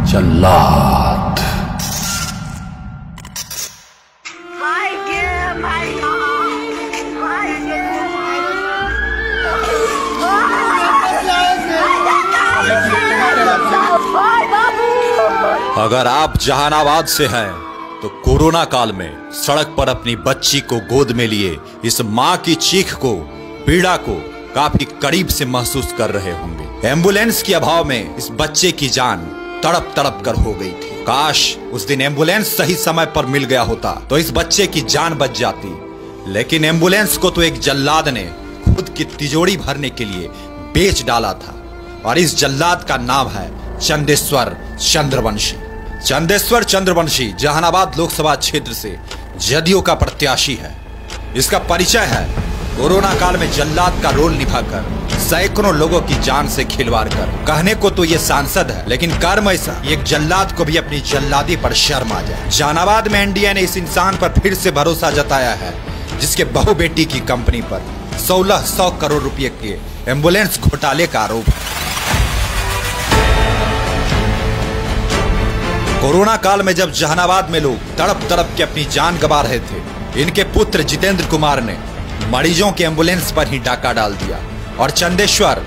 जल्लाद। अगर आप जहानाबाद से हैं तो कोरोना काल में सड़क पर अपनी बच्ची को गोद में लिए इस माँ की चीख को, पीड़ा को काफी करीब से महसूस कर रहे होंगे। एम्बुलेंस के अभाव में इस बच्चे की जान तड़प तड़प कर हो गई थी। काश उस दिन एम्बुलेंस सही समय पर मिल गया होता तो इस बच्चे की जान बच जाती, लेकिन एम्बुलेंस को तो एक जल्लाद ने खुद की तिजोरी भरने के लिए बेच डाला था, और इस जल्लाद का नाम है चंदेश्वर चंद्रवंशी। चंदेश्वर चंद्रवंशी जहानाबाद लोकसभा क्षेत्र से जदयू का प्रत्याशी है। इसका परिचय है कोरोना काल में जल्लाद का रोल निभाकर सैकड़ों लोगों की जान से खिलवाड़ कर। कहने को तो ये सांसद है, लेकिन कर्म ऐसा एक जल्लाद को भी अपनी जल्लादी पर शर्म आ जाए। जहानाबाद में एनडीए ने इस इंसान पर फिर से भरोसा जताया है जिसके बहू बेटी की कंपनी पर 1600 करोड़ रुपए के एम्बुलेंस घोटाले का आरोप है। कोरोना काल में जब जहानाबाद में लोग तड़प तड़प के अपनी जान गंवा रहे थे, इनके पुत्र जितेंद्र कुमार ने मरीजों के एम्बुलेंस पर ही डाका डाल दिया, और चंदेश्वर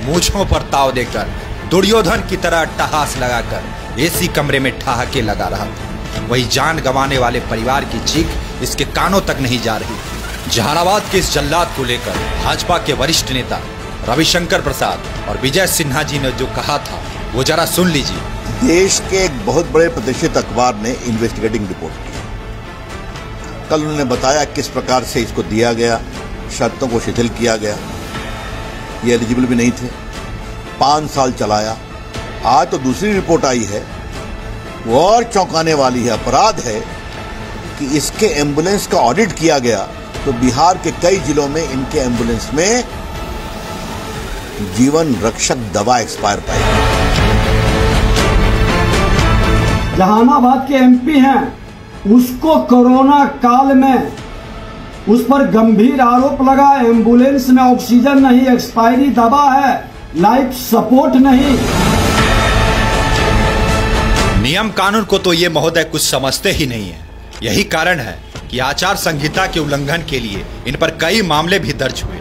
मूंछों पर ताव देकर दुर्योधन की तरह अट्टहास लगाकर एसी कमरे में ठहाके लगा रहा था। वही जान गंवाने वाले परिवार की चीख इसके कानों तक नहीं जा रही। जहानाबाद के इस जल्लाद को लेकर भाजपा के वरिष्ठ नेता रविशंकर प्रसाद और विजय सिन्हा जी ने जो कहा था वो जरा सुन लीजिए। देश के एक बहुत बड़े प्रतिष्ठित अखबार ने इन्वेस्टिगेटिंग रिपोर्ट की। कल उन्होंने बताया किस प्रकार से इसको दिया गया, शर्तों को शिथिल किया गया, ये एलिजिबल भी नहीं थे, 5 साल चलाया। आज तो दूसरी रिपोर्ट आई है, वो और चौंकाने वाली है। अपराध है कि इसके एम्बुलेंस का ऑडिट किया गया तो बिहार के कई जिलों में इनके एम्बुलेंस में जीवन रक्षक दवा एक्सपायर पाई गई। जहानाबाद के एमपी हैं, उसको कोरोना काल में उस पर गंभीर आरोप लगा, एम्बुलेंस में ऑक्सीजन नहीं, एक्सपायरी दवा है, लाइफ सपोर्ट नहीं। नियम कानून को तो ये महोदय कुछ समझते ही नहीं है। यही कारण है कि आचार संहिता के उल्लंघन के लिए इन पर कई मामले भी दर्ज हुए।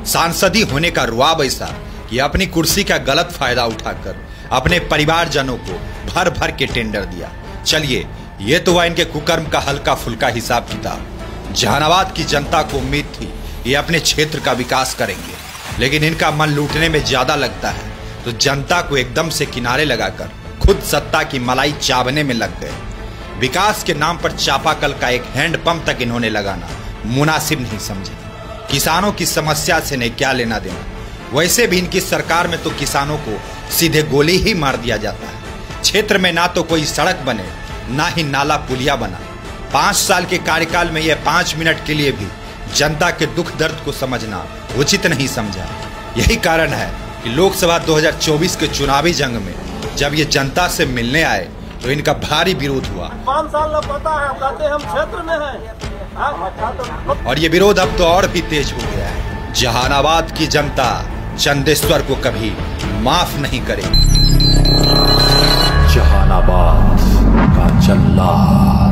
सांसदी होने का रुआब ऐसा कि अपनी कुर्सी का गलत फायदा उठाकर अपने परिवारजनों को भर भर के टेंडर दिया। चलिए, ये तो हुआ इनके कुकर्म का हल्का फुल्का हिसाब किताब। जहानाबाद की जनता को उम्मीद थी ये अपने क्षेत्र का विकास करेंगे, लेकिन इनका मन लूटने में ज्यादा लगता है तो जनता को एकदम से किनारे लगाकर खुद सत्ता की मलाई चावने में लग गए। विकास के नाम पर चापाकल का एक हैंडपंप तक इन्होंने लगाना मुनासिब नहीं समझे। किसानों की समस्या से नहीं क्या लेना देना। वैसे भी इनकी सरकार में तो किसानों को सीधे गोली ही मार दिया जाता है। क्षेत्र में ना तो कोई सड़क बने, ना ही नाला पुलिया बना। 5 साल के कार्यकाल में यह 5 मिनट के लिए भी जनता के दुख दर्द को समझना उचित नहीं समझा। यही कारण है कि लोकसभा 2024 के चुनावी जंग में जब ये जनता से मिलने आए तो इनका भारी विरोध हुआ। 5 साल लगता है, कहते हम क्षेत्र में हैं। और ये विरोध अब तो और भी तेज हो गया है। जहानाबाद की जनता चंदेश्वर को कभी माफ नहीं करेगी। जहानाबाद का जल्लाद।